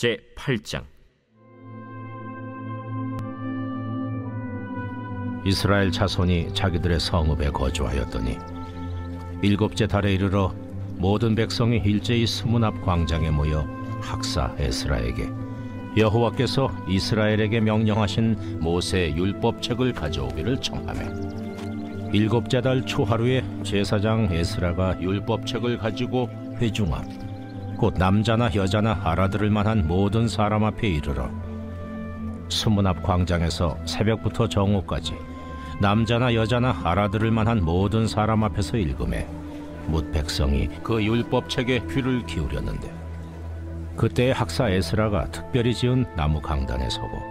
제8장. 이스라엘 자손이 자기들의 성읍에 거주하였더니 일곱째 달에 이르러 모든 백성이 일제히 수문 앞 광장에 모여 학사 에스라에게 여호와께서 이스라엘에게 명령하신 모세의 율법책을 가져오기를 청하매, 일곱째 달 초하루에 제사장 에스라가 율법책을 가지고 회중 앞, 곧 남자나 여자나 알아들을 만한 모든 사람 앞에 이르러 수문 앞 광장에서 새벽부터 정오까지 남자나 여자나 알아들을 만한 모든 사람 앞에서 읽음에 뭇 백성이 그 율법책에 귀를 기울였는데, 그때 학사 에스라가 특별히 지은 나무 강단에 서고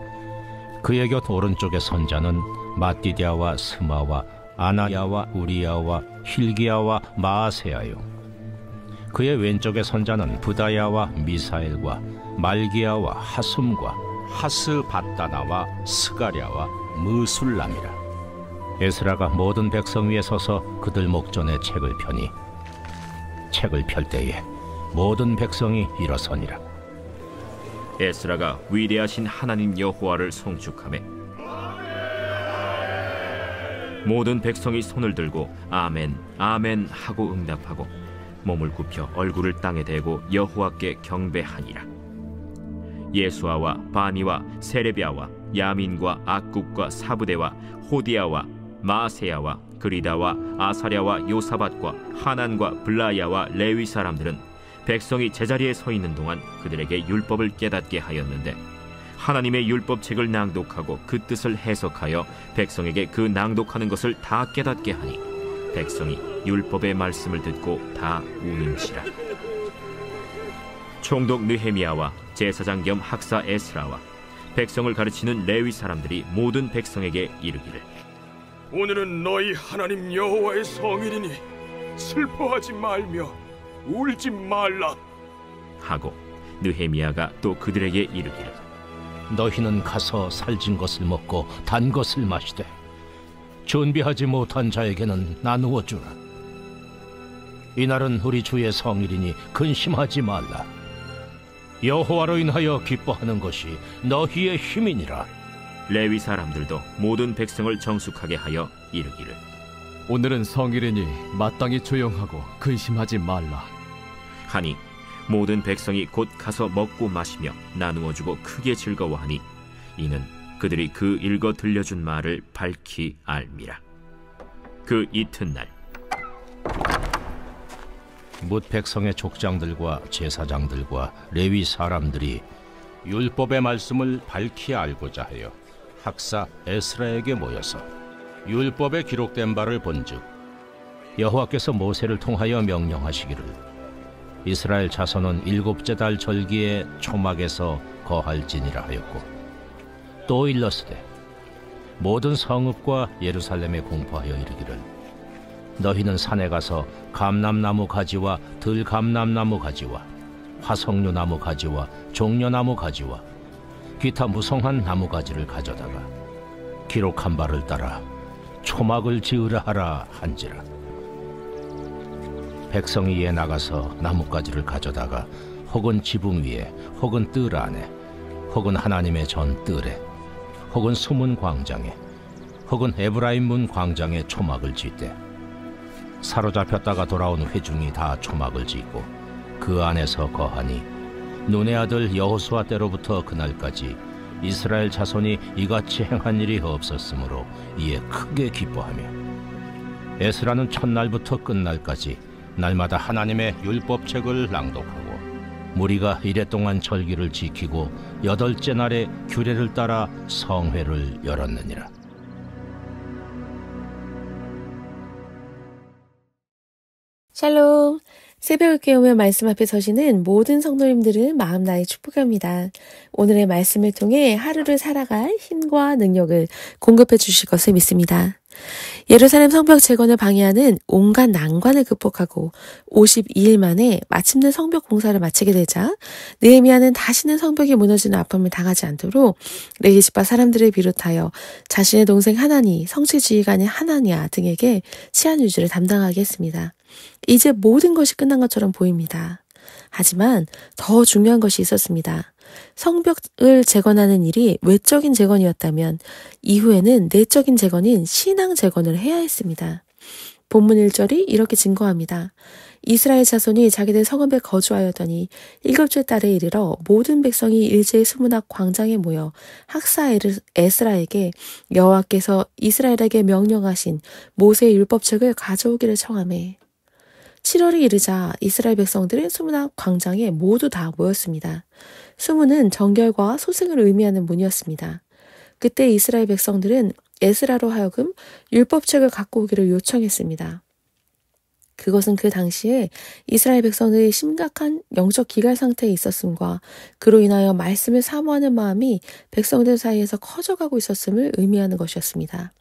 그의 곁 오른쪽에 선자는 마띠디아와 스마와 아나야와 우리야와 힐기야와 마아세야요, 그의 왼쪽에 선자는 부다야와 미사엘과 말기야와 하숨과 하스바다나와 스가랴와 무술람이라. 에스라가 모든 백성 위에 서서 그들 목전에 책을 펴니 책을 펼 때에 모든 백성이 일어서니라. 에스라가 위대하신 하나님 여호와를 송축하며 모든 백성이 손을 들고 아멘 아멘 하고 응답하고 몸을 굽혀 얼굴을 땅에 대고 여호와께 경배하니라. 예수아와 바니와 세레비아와 야민과 악굽과 사부대와 호디아와 마아세야와 그리다와 아사랴와 요사밧과 하난과 블라야와 레위 사람들은 백성이 제자리에 서 있는 동안 그들에게 율법을 깨닫게 하였는데, 하나님의 율법책을 낭독하고 그 뜻을 해석하여 백성에게 그 낭독하는 것을 다 깨닫게 하니 백성이 율법의 말씀을 듣고 다 우는지라. 총독 느헤미야와 제사장 겸 학사 에스라와 백성을 가르치는 레위 사람들이 모든 백성에게 이르기를, 오늘은 너희 하나님 여호와의 성일이니 슬퍼하지 말며 울지 말라 하고, 느헤미야가 또 그들에게 이르기를, 너희는 가서 살진 것을 먹고 단 것을 마시되 준비하지 못한 자에게는 나누어 주라. 이날은 우리 주의 성일이니 근심하지 말라. 여호와로 인하여 기뻐하는 것이 너희의 힘이니라. 레위 사람들도 모든 백성을 정숙하게 하여 이르기를, 오늘은 성일이니 마땅히 조용하고 근심하지 말라 하니 모든 백성이 곧 가서 먹고 마시며 나누어 주고 크게 즐거워하니 이는 그들이 그 읽어 들려준 말을 밝히 알미라. 그 이튿날 뭇 백성의 족장들과 제사장들과 레위 사람들이 율법의 말씀을 밝히 알고자 하여 학사 에스라에게 모여서 율법에 기록된 바를 본즉, 여호와께서 모세를 통하여 명령하시기를 이스라엘 자손은 일곱째 달 절기에 초막에서 거할지니라 하였고, 또 일렀으되 모든 성읍과 예루살렘에 공포하여 이르기를, 너희는 산에 가서 감람나무 가지와 들감람나무 가지와 화석류나무 가지와 종려나무 가지와 기타 무성한 나무 가지를 가져다가 기록한 바를 따라 초막을 지으라 하라 한지라. 백성이 이에 나가서 나뭇가지를 가져다가 혹은 지붕 위에 혹은 뜰 안에 혹은 하나님의 전 뜰에 혹은 수문 광장에 혹은 에브라임 문 광장에 초막을 짓되, 사로잡혔다가 돌아온 회중이 다 초막을 짓고 그 안에서 거하니, 눈의 아들 여호수아 때로부터 그날까지 이스라엘 자손이 이같이 행한 일이 없었으므로 이에 크게 기뻐하며, 에스라는 첫날부터 끝날까지 날마다 하나님의 율법책을 낭독하고 무리가 이레 동안 절기를 지키고 여덟째 날에 규례를 따라 성회를 열었느니라. 샬롬. 새벽을 깨우며 말씀 앞에 서시는 모든 성도님들을 마음 다해 축복합니다. 오늘의 말씀을 통해 하루를 살아갈 힘과 능력을 공급해 주실 것을 믿습니다. 예루살렘 성벽 재건을 방해하는 온갖 난관을 극복하고 52일 만에 마침내 성벽 공사를 마치게 되자, 느헤미야는 다시는 성벽이 무너지는 아픔을 당하지 않도록 레위 지파 사람들을 비롯하여 자신의 동생 하나니, 성체 지휘관인 하나니아 등에게 치안 유지를 담당하게 했습니다. 이제 모든 것이 끝난 것처럼 보입니다. 하지만 더 중요한 것이 있었습니다. 성벽을 재건하는 일이 외적인 재건이었다면 이후에는 내적인 재건인 신앙 재건을 해야 했습니다. 본문 1절이 이렇게 증거합니다. 이스라엘 자손이 자기들 성읍에 거주하였더니 7째 달에 이르러 모든 백성이 일제히 수문 앞 광장에 모여 학사 에스라에게 여호와께서 이스라엘에게 명령하신 모세의 율법책을 가져오기를 청하매 7월이 이르자 이스라엘 백성들은 수문 앞 광장에 모두 다 모였습니다. 수문은 정결과 소승을 의미하는 문이었습니다. 그때 이스라엘 백성들은 에스라로 하여금 율법책을 갖고 오기를 요청했습니다. 그것은 그 당시에 이스라엘 백성들이 심각한 영적 기갈 상태에 있었음과 그로 인하여 말씀을 사모하는 마음이 백성들 사이에서 커져가고 있었음을 의미하는 것이었습니다.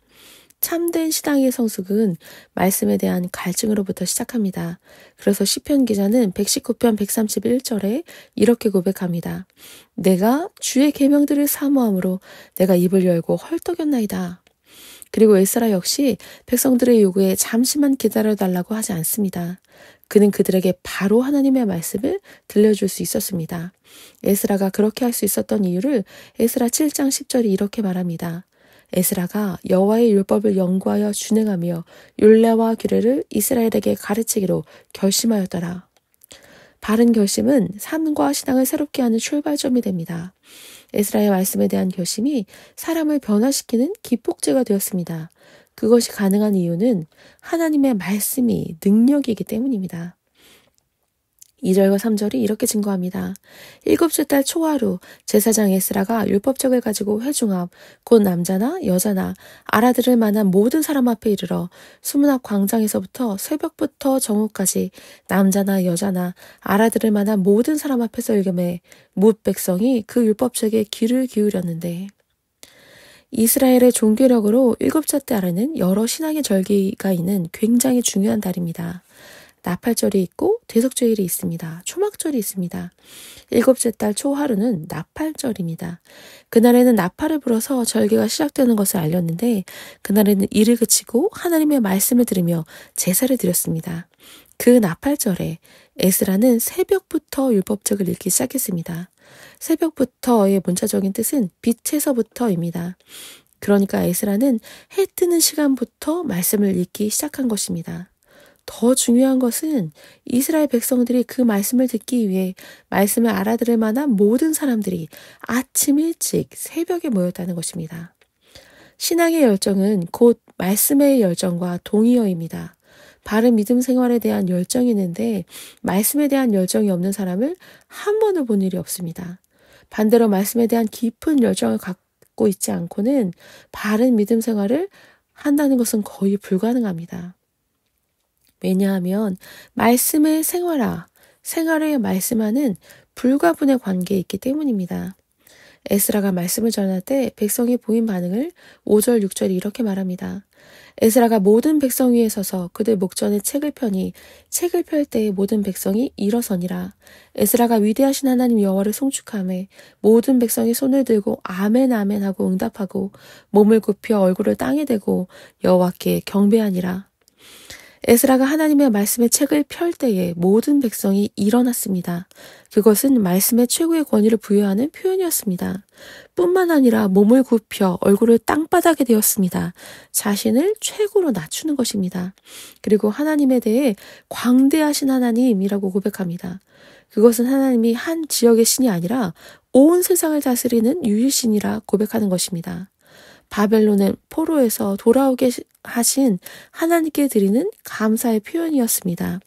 참된 신앙의 성숙은 말씀에 대한 갈증으로부터 시작합니다. 그래서 시편 기자는 119편 131절에 이렇게 고백합니다. 내가 주의 계명들을 사모함으로 내가 입을 열고 헐떡였나이다. 그리고 에스라 역시 백성들의 요구에 잠시만 기다려달라고 하지 않습니다. 그는 그들에게 바로 하나님의 말씀을 들려줄 수 있었습니다. 에스라가 그렇게 할 수 있었던 이유를 에스라 7장 10절이 이렇게 말합니다. 에스라가 여호와의 율법을 연구하여 준행하며 율례와 규례를 이스라엘에게 가르치기로 결심하였더라. 바른 결심은 삶과 신앙을 새롭게 하는 출발점이 됩니다. 에스라의 말씀에 대한 결심이 사람을 변화시키는 기폭제가 되었습니다. 그것이 가능한 이유는 하나님의 말씀이 능력이기 때문입니다. 2절과 3절이 이렇게 증거합니다. 7째 달 초하루 제사장 에스라가 율법책을 가지고 회중 앞 곧 남자나 여자나 알아들을 만한 모든 사람 앞에 이르러 수문 앞 광장에서부터 새벽부터 정오까지 남자나 여자나 알아들을 만한 모든 사람 앞에서 읽음에 뭇 백성이 그 율법책에 귀를 기울였는데 이스라엘의 종교력으로 7째 달에는 여러 신앙의 절기가 있는 굉장히 중요한 달입니다. 나팔절이 있고 대속죄일이 있습니다. 초막절이 있습니다. 7째 달 초하루는 나팔절입니다. 그날에는 나팔을 불어서 절기가 시작되는 것을 알렸는데 그날에는 일을 그치고 하나님의 말씀을 들으며 제사를 드렸습니다. 그 나팔절에 에스라는 새벽부터 율법책을 읽기 시작했습니다. 새벽부터의 문자적인 뜻은 빛에서부터입니다. 그러니까 에스라는 해 뜨는 시간부터 말씀을 읽기 시작한 것입니다. 더 중요한 것은 이스라엘 백성들이 그 말씀을 듣기 위해 말씀을 알아들을 만한 모든 사람들이 아침 일찍 새벽에 모였다는 것입니다. 신앙의 열정은 곧 말씀의 열정과 동의어입니다. 바른 믿음 생활에 대한 열정이 있는데 말씀에 대한 열정이 없는 사람을 한 번을 본 일이 없습니다. 반대로 말씀에 대한 깊은 열정을 갖고 있지 않고는 바른 믿음 생활을 한다는 것은 거의 불가능합니다. 왜냐하면 말씀의 생활에 말씀하는 불가분의 관계에 있기 때문입니다. 에스라가 말씀을 전할 때 백성이 보인 반응을 5절, 6절이 이렇게 말합니다. 에스라가 모든 백성 위에 서서 그들 목전에 책을 펴니 책을 펼 때에 모든 백성이 일어서니라. 에스라가 위대하신 하나님 여호와를 송축하며 모든 백성이 손을 들고 아멘 아멘 하고 응답하고 몸을 굽혀 얼굴을 땅에 대고 여호와께 경배하니라. 에스라가 하나님의 말씀의 책을 펼 때에 모든 백성이 일어났습니다. 그것은 말씀의 최고의 권위를 부여하는 표현이었습니다. 뿐만 아니라 몸을 굽혀 얼굴을 땅바닥에 대었습니다. 자신을 최고로 낮추는 것입니다. 그리고 하나님에 대해 광대하신 하나님이라고 고백합니다. 그것은 하나님이 한 지역의 신이 아니라 온 세상을 다스리는 유일신이라 고백하는 것입니다. 바벨론은 포로에서 돌아오게 하신 하나님께 드리는 감사의 표현이었습니다.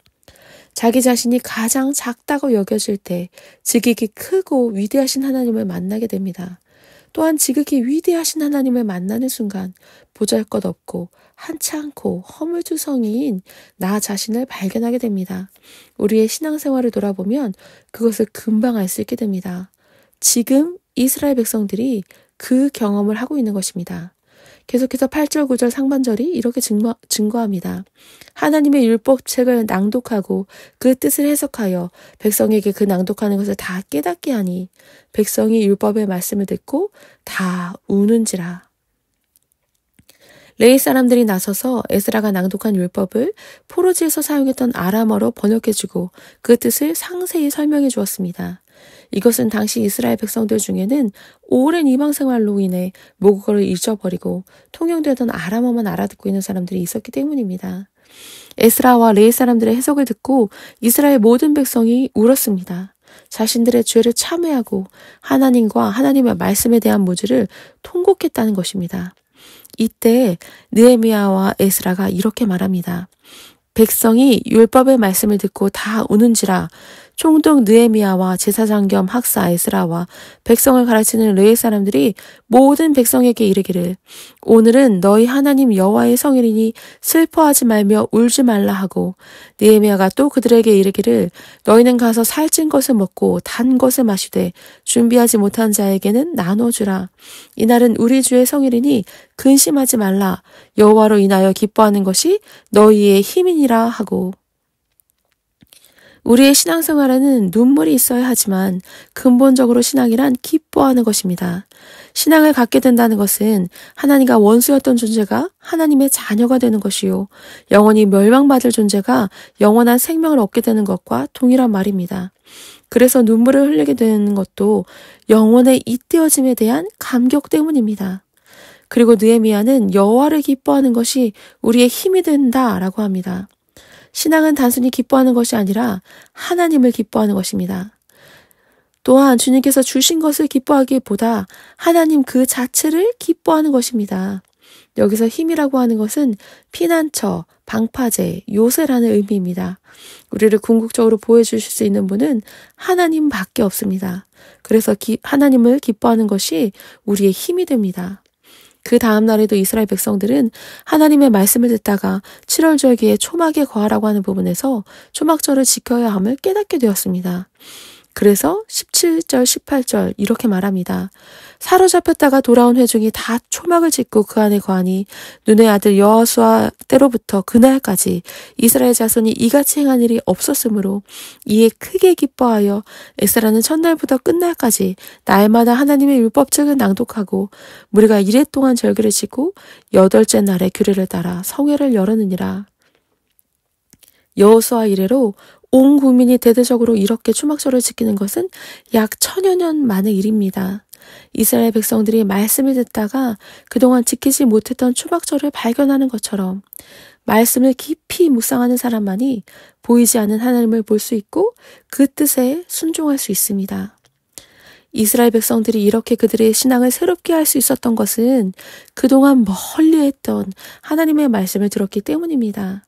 자기 자신이 가장 작다고 여겨질 때 지극히 크고 위대하신 하나님을 만나게 됩니다. 또한 지극히 위대하신 하나님을 만나는 순간 보잘것없고 한창고 허물투성이인 나 자신을 발견하게 됩니다. 우리의 신앙생활을 돌아보면 그것을 금방 알 수 있게 됩니다. 지금 이스라엘 백성들이 그 경험을 하고 있는 것입니다. 계속해서 8절, 9절 상반절이 이렇게 증거합니다. 하나님의 율법책을 낭독하고 그 뜻을 해석하여 백성에게 그 낭독하는 것을 다 깨닫게 하니 백성이 율법의 말씀을 듣고 다 우는지라. 레위 사람들이 나서서 에스라가 낭독한 율법을 포로지에서 사용했던 아람어로 번역해주고 그 뜻을 상세히 설명해 주었습니다. 이것은 당시 이스라엘 백성들 중에는 오랜 이방 생활로 인해 모국어를 잊어버리고 통용되던 아람어만 알아듣고 있는 사람들이 있었기 때문입니다. 에스라와 레위 사람들의 해석을 듣고 이스라엘 모든 백성이 울었습니다. 자신들의 죄를 참회하고 하나님과 하나님의 말씀에 대한 무지를 통곡했다는 것입니다. 이때 느헤미야와 에스라가 이렇게 말합니다. 백성이 율법의 말씀을 듣고 다 우는지라. 총독 느헤미야와 제사장 겸 학사 에스라와 백성을 가르치는 레위 사람들이 모든 백성에게 이르기를 오늘은 너희 하나님 여호와의 성일이니 슬퍼하지 말며 울지 말라 하고, 느헤미야가 또 그들에게 이르기를 너희는 가서 살찐 것을 먹고 단 것을 마시되 준비하지 못한 자에게는 나눠주라. 이날은 우리 주의 성일이니 근심하지 말라. 여호와로 인하여 기뻐하는 것이 너희의 힘이니라 하고. 우리의 신앙생활에는 눈물이 있어야 하지만 근본적으로 신앙이란 기뻐하는 것입니다. 신앙을 갖게 된다는 것은 하나님과 원수였던 존재가 하나님의 자녀가 되는 것이요, 영원히 멸망받을 존재가 영원한 생명을 얻게 되는 것과 동일한 말입니다. 그래서 눈물을 흘리게 되는 것도 영원의 잇대어짐에 대한 감격 때문입니다. 그리고 느헤미야는 여호와를 기뻐하는 것이 우리의 힘이 된다라고 합니다. 신앙은 단순히 기뻐하는 것이 아니라 하나님을 기뻐하는 것입니다. 또한 주님께서 주신 것을 기뻐하기보다 하나님 그 자체를 기뻐하는 것입니다. 여기서 힘이라고 하는 것은 피난처, 방파제, 요새라는 의미입니다. 우리를 궁극적으로 보호해주실 수 있는 분은 하나님밖에 없습니다. 그래서 하나님을 기뻐하는 것이 우리의 힘이 됩니다. 그 다음 날에도 이스라엘 백성들은 하나님의 말씀을 듣다가 7월 절기에 초막에 거하라고 하는 부분에서 초막절을 지켜야 함을 깨닫게 되었습니다. 그래서 17절, 18절 이렇게 말합니다. 사로잡혔다가 돌아온 회중이 다 초막을 짓고 그 안에 거하니 눈의 아들 여호수아 때로부터 그날까지 이스라엘 자손이 이같이 행한 일이 없었으므로 이에 크게 기뻐하여 에스라는 첫날부터 끝날까지 날마다 하나님의 율법책을 낭독하고 무리가 이레 동안 절기를 지고 8째 날에 규례를 따라 성회를 열었느니라. 여호수아 이래로 온 국민이 대대적으로 이렇게 초막절을 지키는 것은 약 1000여 년 만의 일입니다. 이스라엘 백성들이 말씀을 듣다가 그동안 지키지 못했던 초막절을 발견하는 것처럼 말씀을 깊이 묵상하는 사람만이 보이지 않는 하나님을 볼 수 있고 그 뜻에 순종할 수 있습니다. 이스라엘 백성들이 이렇게 그들의 신앙을 새롭게 할 수 있었던 것은 그동안 멀리 했던 하나님의 말씀을 들었기 때문입니다.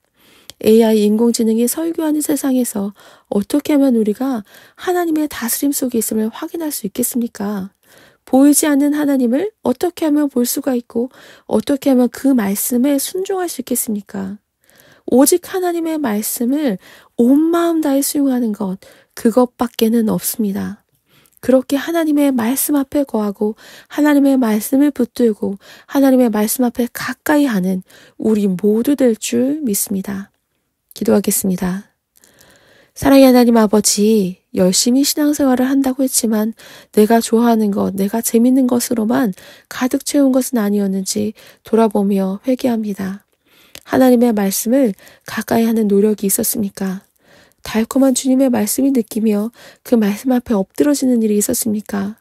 AI 인공지능이 설교하는 세상에서 어떻게 하면 우리가 하나님의 다스림 속에 있음을 확인할 수 있겠습니까? 보이지 않는 하나님을 어떻게 하면 볼 수가 있고 어떻게 하면 그 말씀에 순종할 수 있겠습니까? 오직 하나님의 말씀을 온 마음 다해 수용하는 것, 그것밖에는 없습니다. 그렇게 하나님의 말씀 앞에 거하고 하나님의 말씀을 붙들고 하나님의 말씀 앞에 가까이 하는 우리 모두 될 줄 믿습니다. 기도하겠습니다. 사랑의 하나님 아버지, 열심히 신앙생활을 한다고 했지만 내가 좋아하는 것, 내가 재밌는 것으로만 가득 채운 것은 아니었는지 돌아보며 회개합니다. 하나님의 말씀을 가까이 하는 노력이 있었습니까? 달콤한 주님의 말씀이 느끼며 그 말씀 앞에 엎드러지는 일이 있었습니까?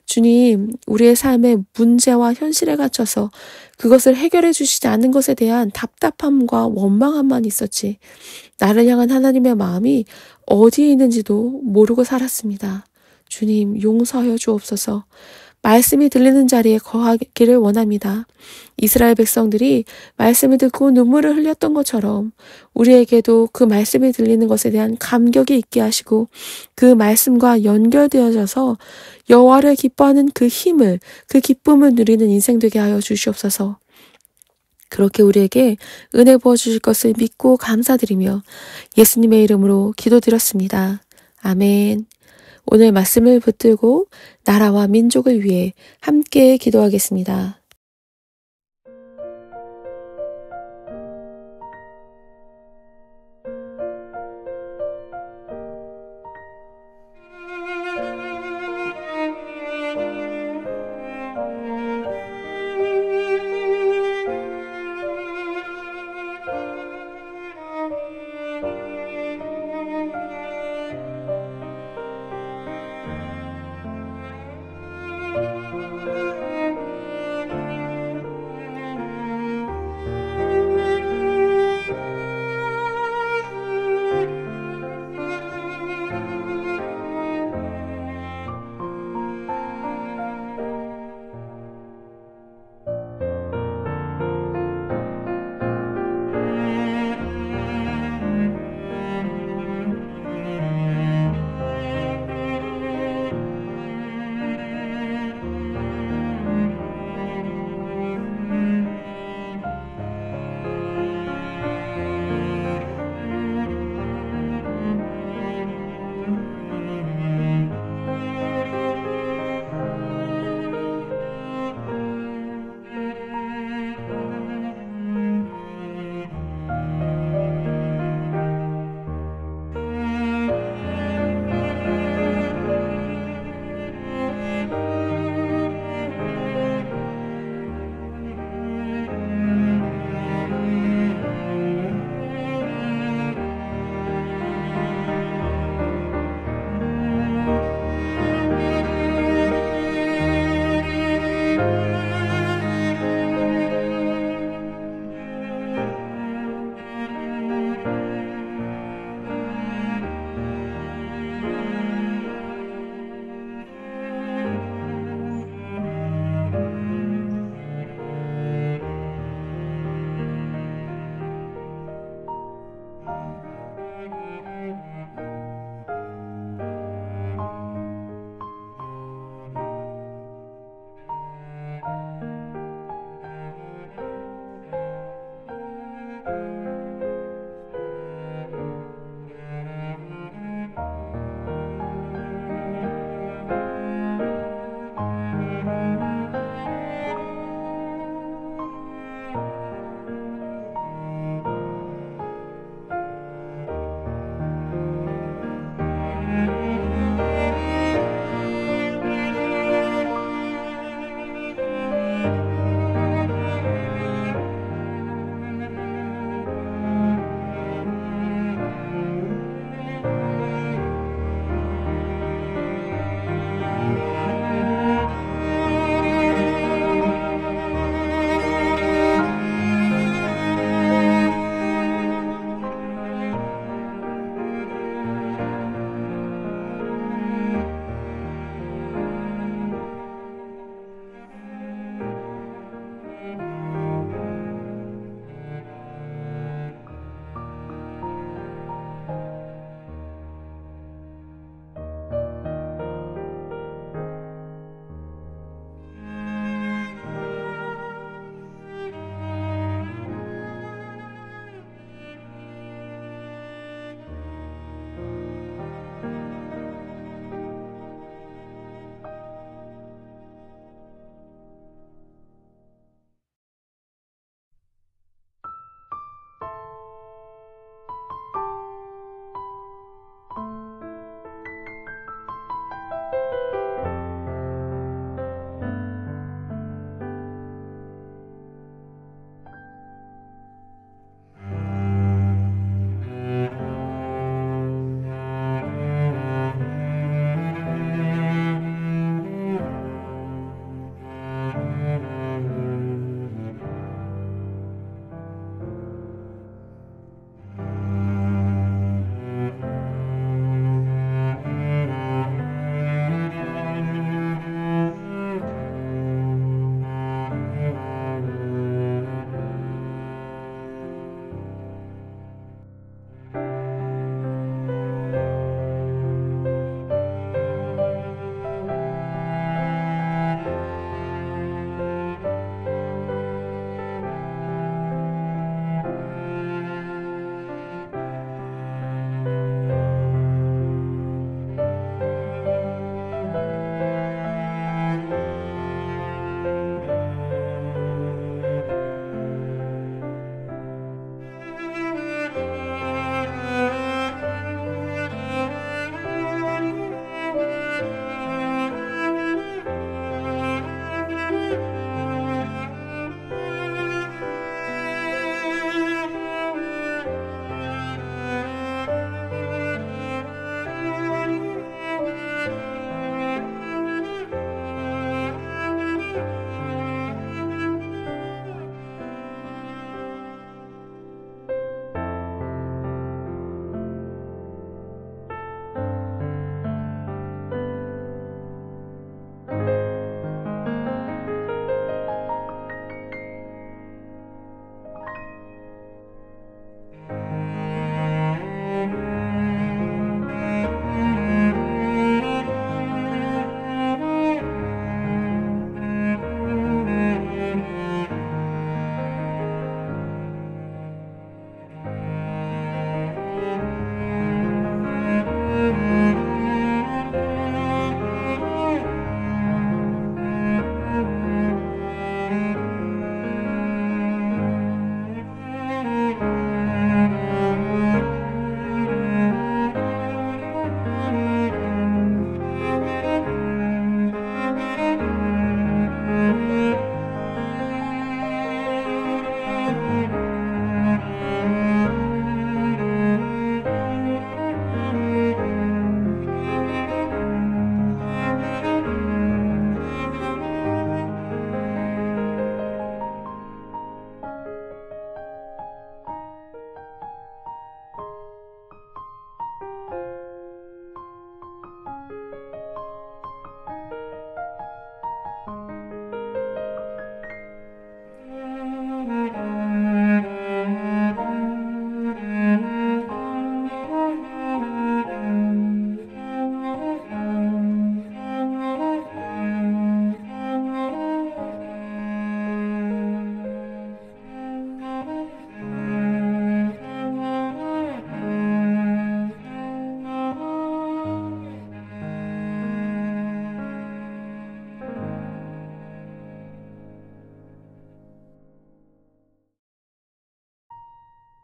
주님, 우리의 삶의 문제와 현실에 갇혀서 그것을 해결해 주시지 않는 것에 대한 답답함과 원망함만 있었지 나를 향한 하나님의 마음이 어디에 있는지도 모르고 살았습니다. 주님, 용서하여 주옵소서. 말씀이 들리는 자리에 거하기를 원합니다. 이스라엘 백성들이 말씀을 듣고 눈물을 흘렸던 것처럼 우리에게도 그 말씀이 들리는 것에 대한 감격이 있게 하시고 그 말씀과 연결되어져서 여호와를 기뻐하는 그 힘을, 그 기쁨을 누리는 인생 되게 하여 주시옵소서. 그렇게 우리에게 은혜 부어주실 것을 믿고 감사드리며 예수님의 이름으로 기도드렸습니다. 아멘. 오늘 말씀을 붙들고 나라와 민족을 위해 함께 기도하겠습니다.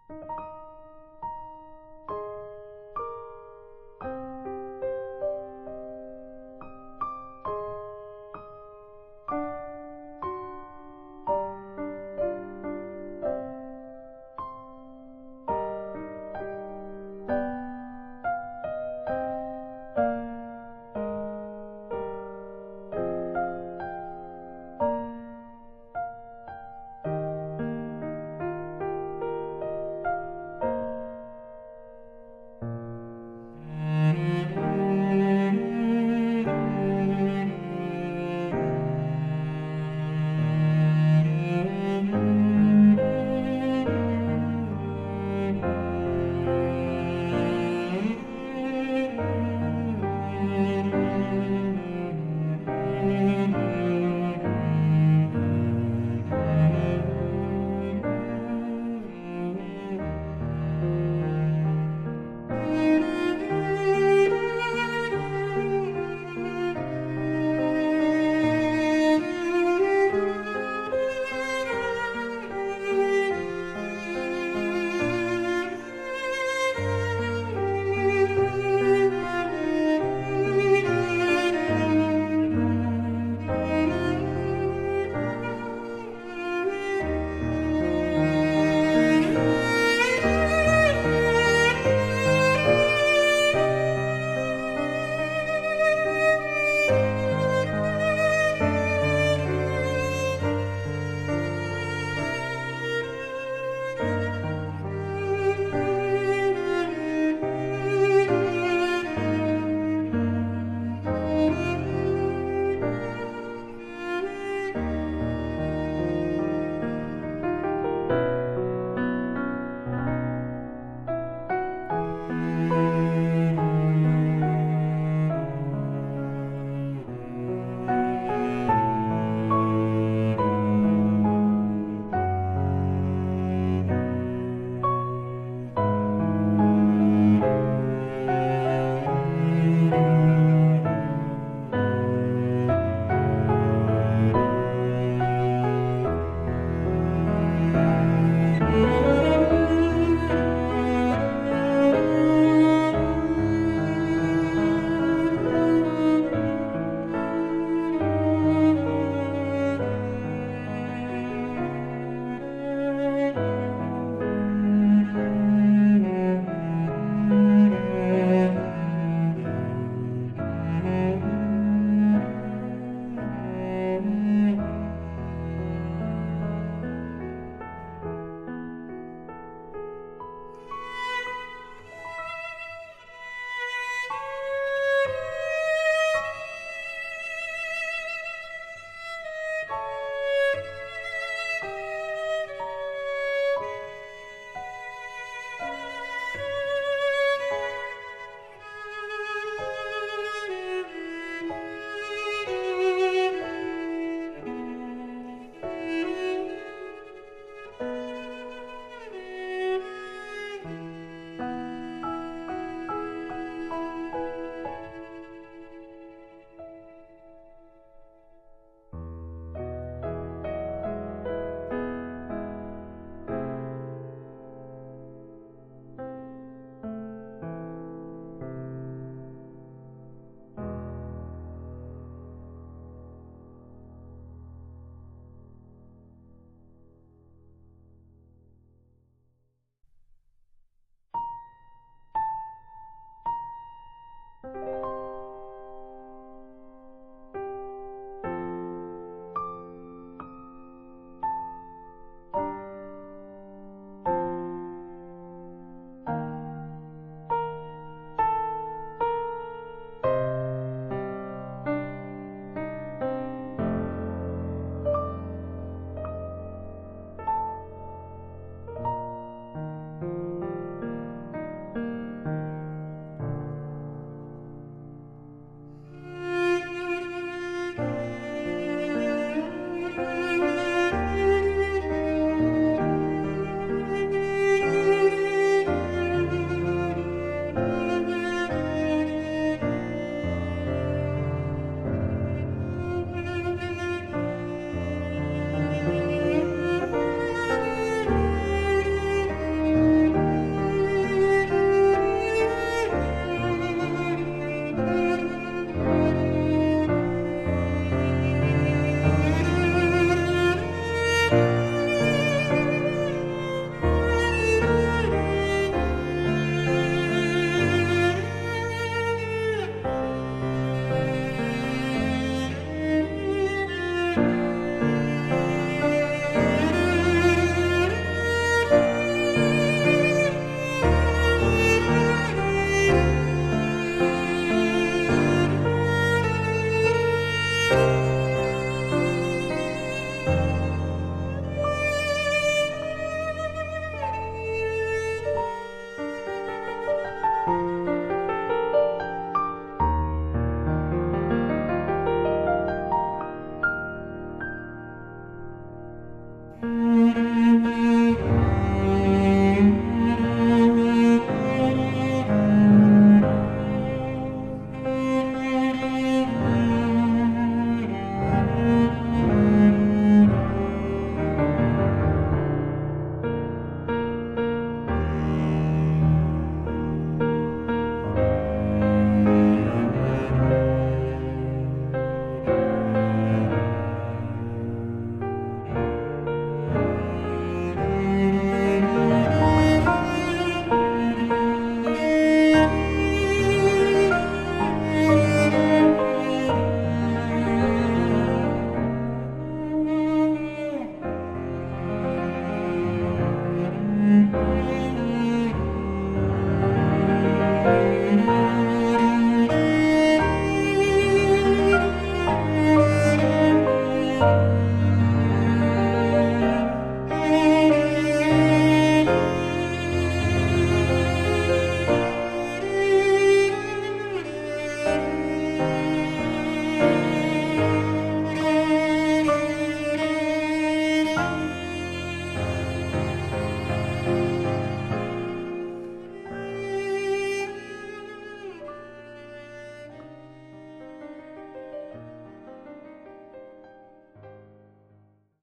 you